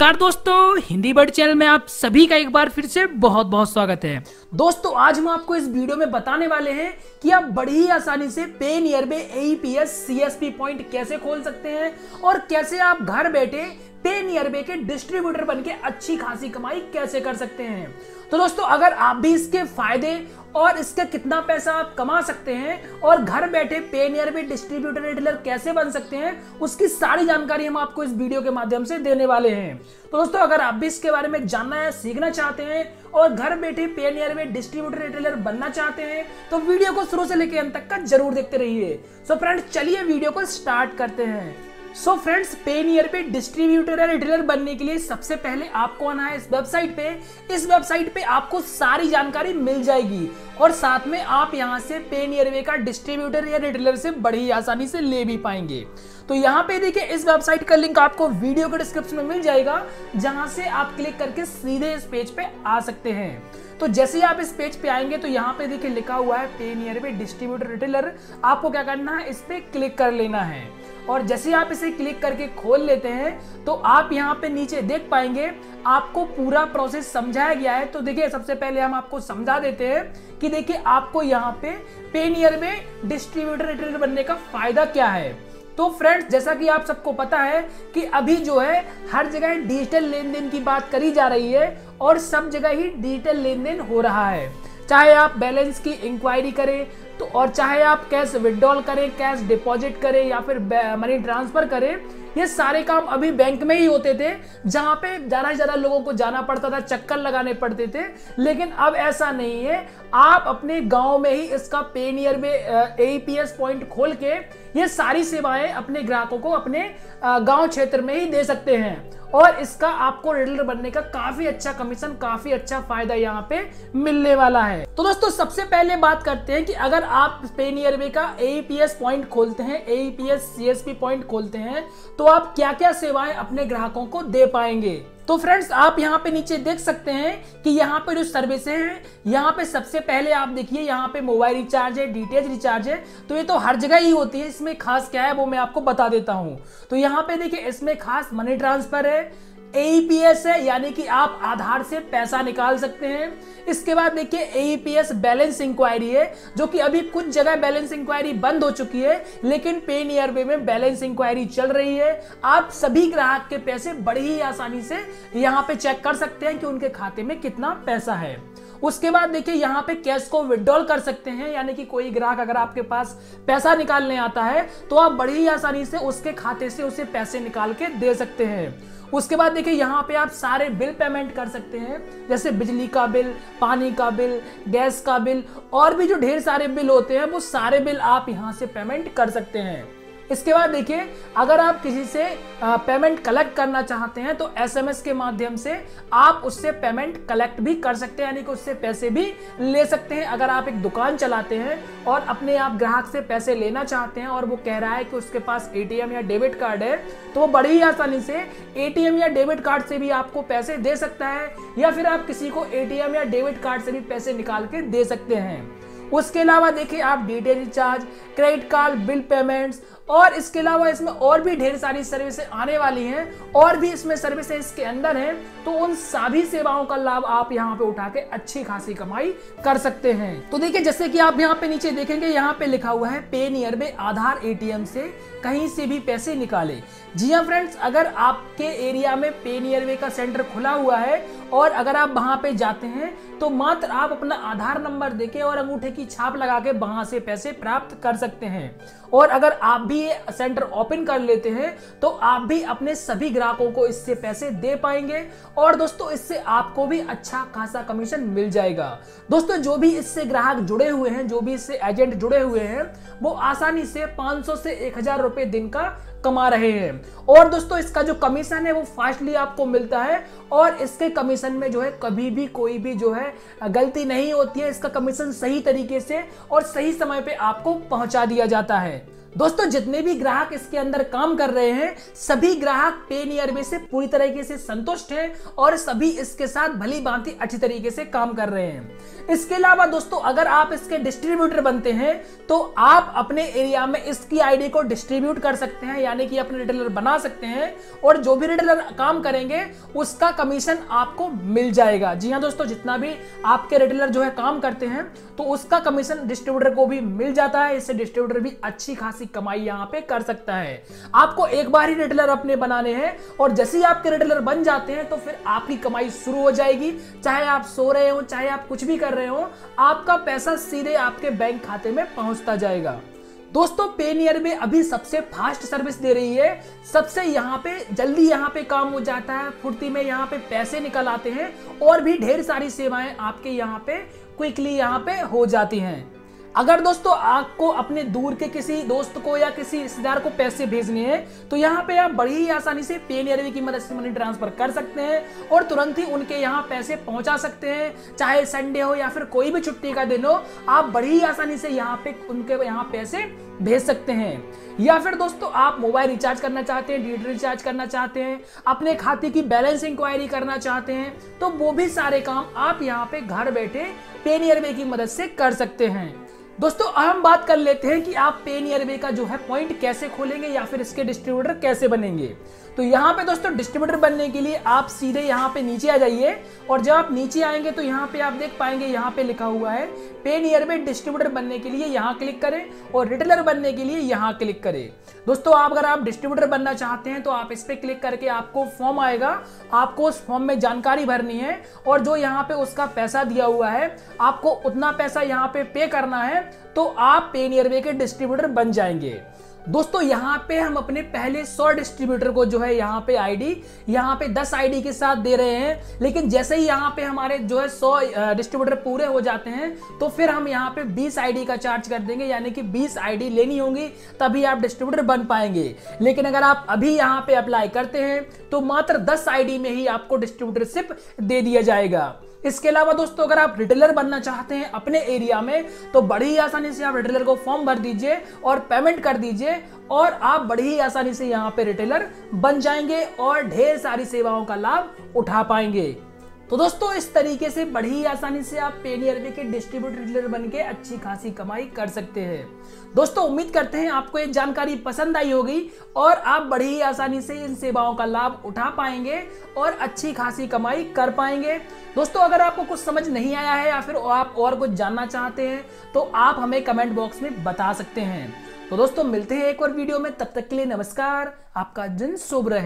नमस्कार दोस्तों, Hindi bird channel में आप सभी का एक बार फिर से बहुत बहुत स्वागत है। दोस्तों आज हम आपको इस वीडियो में बताने वाले हैं कि आप बड़ी ही आसानी से पे नियरबाई AEPS CSP पॉइंट कैसे खोल सकते हैं और कैसे आप घर बैठे पे नियरबाई के डिस्ट्रीब्यूटर बनके अच्छी खासी कमाई कैसे कर सकते हैं। तो दोस्तों अगर आप भी इसके फायदे और इसका कितना पैसा आप कमा सकते हैं और घर बैठे पे नियरबाई डिस्ट्रीब्यूटर रिटेलर कैसे बन सकते हैं, उसकी सारी जानकारी हम आपको इस वीडियो के माध्यम से देने वाले हैं। तो दोस्तों अगर आप भी इसके बारे में जानना है, सीखना चाहते हैं और घर बैठे पे नियरबाई डिस्ट्रीब्यूटर रिटेलर बनना चाहते हैं तो वीडियो को शुरू से लेकर अंत तक का जरूर देखते रहिए। सो फ्रेंड्स चलिए वीडियो को स्टार्ट करते हैं। सो फ्रेंड्स पे नियरबाई डिस्ट्रीब्यूटर या रिटेलर बनने के लिए सबसे पहले आपको आना है इस वेबसाइट पे। इस वेबसाइट पे आपको सारी जानकारी मिल जाएगी और साथ में आप यहां से पे नियरबाई का डिस्ट्रीब्यूटर या रिटेलर से बड़ी आसानी से ले भी पाएंगे। तो यहाँ पे देखिए इस वेबसाइट का लिंक आपको वीडियो के डिस्क्रिप्शन में मिल जाएगा, जहां से आप क्लिक करके सीधे इस पेज पे आ सकते हैं। तो जैसे ही आप इस पेज पे आएंगे तो यहाँ पे देखिए लिखा हुआ है पे नियरबाई डिस्ट्रीब्यूटर रिटेलर। आपको क्या करना है, इस पे क्लिक कर लेना है और जैसे आप इसे क्लिक करके खोल लेते हैं तो आप यहाँ पे नीचे देख पाएंगे आपको पूरा प्रोसेस समझाया गया है। तो देखिए सबसे पहले हम आपको समझा देते हैं कि देखिए आपको यहाँ पे नियरबाई डिस्ट्रीब्यूटर रिटेलर बनने का फायदा क्या है। तो फ्रेंड्स जैसा कि आप सबको पता है कि अभी जो है हर जगह डिजिटल लेन देन की बात करी जा रही है और सब जगह ही डिजिटल लेन देन हो रहा है। चाहे आप बैलेंस की इंक्वायरी करें तो और चाहे आप कैश विड्रॉल करें, कैश डिपॉजिट करें या फिर मनी ट्रांसफर करें, ये सारे काम अभी बैंक में ही होते थे, जहां पे ज्यादा से ज्यादा लोगों को जाना पड़ता था, चक्कर लगाने पड़ते थे। लेकिन अब ऐसा नहीं है, आप अपने गांव में ही इसका पे नियरबाई AEPS पॉइंट खोल के ये सारी सेवाएं अपने ग्राहकों को अपने गांव क्षेत्र में ही दे सकते हैं और इसका आपको रिटेलर बनने का काफी अच्छा कमीशन, काफी अच्छा फायदा यहाँ पे मिलने वाला है। तो दोस्तों सबसे पहले बात करते हैं कि अगर आप पे नियरबाई का AEPS पॉइंट खोलते हैं, AEPS CSP पॉइंट खोलते हैं तो आप क्या क्या सेवाएं अपने ग्राहकों को दे पाएंगे। तो फ्रेंड्स आप यहाँ पे नीचे देख सकते हैं कि यहाँ पे जो सर्विसेज हैं, यहाँ पे सबसे पहले आप देखिए यहाँ पे मोबाइल रिचार्ज है, डीटीएच रिचार्ज है। तो ये तो हर जगह ही होती है, इसमें खास क्या है वो मैं आपको बता देता हूँ। तो यहाँ पे देखिए इसमें खास मनी ट्रांसफर है, AEPS है यानी कि आप आधार से पैसा निकाल सकते हैं। इसके बाद देखिए AEPS बैलेंस इंक्वायरी है, जो कि अभी कुछ जगह बैलेंस इंक्वायरी बंद हो चुकी है, लेकिन पे नियरबाई में बैलेंस इंक्वायरी चल रही है। आप सभी ग्राहक के पैसे बड़ी ही आसानी से यहाँ पे चेक कर सकते हैं कि उनके खाते में कितना पैसा है। उसके बाद देखिए यहाँ पे कैश को विड्रॉल कर सकते हैं, यानी कि कोई ग्राहक अगर आपके पास पैसा निकालने आता है तो आप बड़ी ही आसानी से उसके खाते से उसे पैसे निकाल के दे सकते हैं। उसके बाद देखिए यहाँ पे आप सारे बिल पेमेंट कर सकते हैं, जैसे बिजली का बिल, पानी का बिल, गैस का बिल और भी जो ढेर सारे बिल होते हैं वो सारे बिल आप यहाँ से पेमेंट कर सकते हैं। इसके बाद देखिए अगर आप किसी से पेमेंट कलेक्ट करना चाहते हैं तो SMS के माध्यम से आप उससे पेमेंट कलेक्ट भी कर सकते हैं, यानी कि उससे पैसे भी ले सकते हैं। अगर आप एक दुकान चलाते हैं और अपने आप ग्राहक से पैसे लेना चाहते हैं और वो कह रहा है कि उसके पास ATM या डेबिट कार्ड है, तो वो बड़ी ही आसानी से ATM या डेबिट कार्ड से भी आपको पैसे दे सकता है या फिर आप किसी को ATM या डेबिट कार्ड से भी पैसे निकाल के दे सकते हैं। उसके अलावा देखिए आप DTH recharge, credit card, bill payments और इसके अलावा इसमें और भी ढेर सारी सर्विसेज आने वाली हैं और भी इसमें सर्विसेज इसके अंदर हैं। तो उन सभी सेवाओं का लाभ आप यहाँ पे उठा के अच्छी खासी कमाई कर सकते हैं। तो देखिए जैसे कि आप यहाँ पे नीचे देखेंगे, यहाँ पे लिखा हुआ है पे नियरबाई आधार ATM से कहीं से भी पैसे निकाले। जी हाँ फ्रेंड्स, अगर आपके एरिया में पे नियरबाई का सेंटर खुला हुआ है और अगर आप वहां पे जाते हैं तो मात्र आप अपना आधार नंबर देके और अंगूठे की छाप लगा के वहां से पैसे प्राप्त कर सकते हैं। और अगर आप भी ये सेंटर ओपन कर लेते हैं तो आप भी अपने सभी ग्राहकों को इससे पैसे दे पाएंगे और दोस्तों इससे आपको भी अच्छा खासा कमीशन मिल जाएगा। दोस्तों जो भी इससे ग्राहक जुड़े हुए हैं, जो भी इससे एजेंट जुड़े हुए हैं, वो आसानी से 500 से 1000 रुपए दिन का कमा रहे हैं। और दोस्तों इसका जो कमीशन है वो फास्टली आपको मिलता है और इसके कमीशन में जो है कभी भी कोई भी जो है गलती नहीं होती है। इसका कमीशन सही तरीके से और सही समय पे आपको पहुंचा दिया जाता है। दोस्तों जितने भी ग्राहक इसके अंदर काम कर रहे हैं, सभी ग्राहक पे नियरबाई से पूरी तरीके से संतुष्ट हैं और सभी इसके साथ भली भांति अच्छी तरीके से काम कर रहे हैं। इसके अलावा दोस्तों अगर आप इसके डिस्ट्रीब्यूटर बनते हैं तो आप अपने एरिया में इसकी आईडी को डिस्ट्रीब्यूट कर सकते हैं, यानी कि अपने रिटेलर बना सकते हैं और जो भी रिटेलर काम करेंगे उसका कमीशन आपको मिल जाएगा। जी हाँ दोस्तों, जितना भी आपके रिटेलर जो है काम करते हैं तो उसका कमीशन डिस्ट्रीब्यूटर को भी मिल जाता है। इससे डिस्ट्रीब्यूटर भी अच्छी खासी कमाई यहाँ पे कर सकता है। आपको एक बार ही रिटेलर अपने बनाने हैं और जैसे ही आपके रिटेलर बन जाते हैं तो फिर आपकी कमाई शुरू हो जाएगी। चाहे आप सो रहे हो, चाहे आप कुछ भी कर रहे हो, आपका पैसा सीधे आपके बैंक खाते में पहुंचता जाएगा। दोस्तों पेनियरबे अभी सबसे फास्ट सर्विस दे रही है, सबसे यहाँ पे जल्दी यहाँ पे काम हो जाता है, फुर्ती में यहाँ पे पैसे निकल आते हैं और भी ढेर सारी सेवाएं आपके यहाँ पे क्विकली यहाँ पे हो जाती हैं। अगर दोस्तों आपको अपने दूर के किसी दोस्त को या किसी रिश्तेदार को पैसे भेजने हैं तो यहाँ पे आप बड़ी ही आसानी से पेनियरबे की मदद से मनी ट्रांसफर कर सकते हैं और तुरंत ही उनके यहाँ पैसे पहुंचा सकते हैं। चाहे संडे हो या फिर कोई भी छुट्टी का दिन हो, आप बड़ी ही आसानी से यहाँ पे उनके यहाँ पैसे भेज सकते हैं। या फिर दोस्तों आप मोबाइल रिचार्ज करना चाहते हैं, डीडी रिचार्ज करना चाहते हैं, अपने खाते की बैलेंस इंक्वायरी करना चाहते हैं, तो वो भी सारे काम आप यहाँ पे घर बैठे पेनियरबे की मदद से कर सकते हैं। दोस्तों हम बात कर लेते हैं कि आप पेनियरबे का जो है पॉइंट कैसे खोलेंगे या फिर इसके डिस्ट्रीब्यूटर कैसे बनेंगे। तो यहाँ पे दोस्तों डिस्ट्रीब्यूटर बनने के लिए आप सीधे यहाँ पे नीचे आ जाइए और जब आप नीचे आएंगे तो यहाँ पे आप देख पाएंगे यहाँ पे लिखा हुआ है पेनियरबे डिस्ट्रीब्यूटर बनने के लिए यहाँ क्लिक करें और रिटेलर बनने के लिए यहाँ क्लिक करें। दोस्तों अगर आप डिस्ट्रीब्यूटर बनना चाहते हैं तो आप इस पे क्लिक करके आपको फॉर्म आएगा, आपको उस फॉर्म में जानकारी भरनी है और जो यहाँ पे उसका पैसा दिया हुआ है आपको उतना पैसा यहाँ पे करना है तो आप पेनियरबे के डिस्ट्रीब्यूटर बन जाएंगे। दोस्तों यहाँ पे हम अपने पहले 100 डिस्ट्रीब्यूटर को जो है यहाँ पे आईडी यहाँ पे 10 आईडी के साथ दे रहे हैं, लेकिन जैसे ही यहाँ पे हमारे जो है 100 डिस्ट्रीब्यूटर पूरे हो जाते हैं तो फिर हम यहाँ पे 20 आईडी का चार्ज कर देंगे, यानी कि 20 आईडी लेनी होंगी तभी आप डिस्ट्रीब्यूटर बन पाएंगे। लेकिन अगर आप अभी यहाँ पे अप्लाई करते हैं तो मात्र 10 आईडी में ही आपको डिस्ट्रीब्यूटरशिप दे दिया जाएगा। इसके अलावा दोस्तों अगर आप रिटेलर बनना चाहते हैं अपने एरिया में तो बड़ी ही आसानी से आप रिटेलर को फॉर्म भर दीजिए और पेमेंट कर दीजिए और आप बड़ी ही आसानी से यहाँ पे रिटेलर बन जाएंगे और ढेर सारी सेवाओं का लाभ उठा पाएंगे। तो दोस्तों इस तरीके से बड़ी ही आसानी से आप पेनियरबे के डिस्ट्रीब्यूटर रिटेलर बन के अच्छी खासी कमाई कर सकते हैं। दोस्तों उम्मीद करते हैं आपको ये जानकारी पसंद आई होगी और आप बड़ी ही आसानी से इन सेवाओं का लाभ उठा पाएंगे और अच्छी खासी कमाई कर पाएंगे। दोस्तों अगर आपको कुछ समझ नहीं आया है या फिर आप और कुछ जानना चाहते हैं तो आप हमें कमेंट बॉक्स में बता सकते हैं। तो दोस्तों मिलते हैं एक और वीडियो में, तब तक के लिए नमस्कार, आपका दिन शुभ रहे।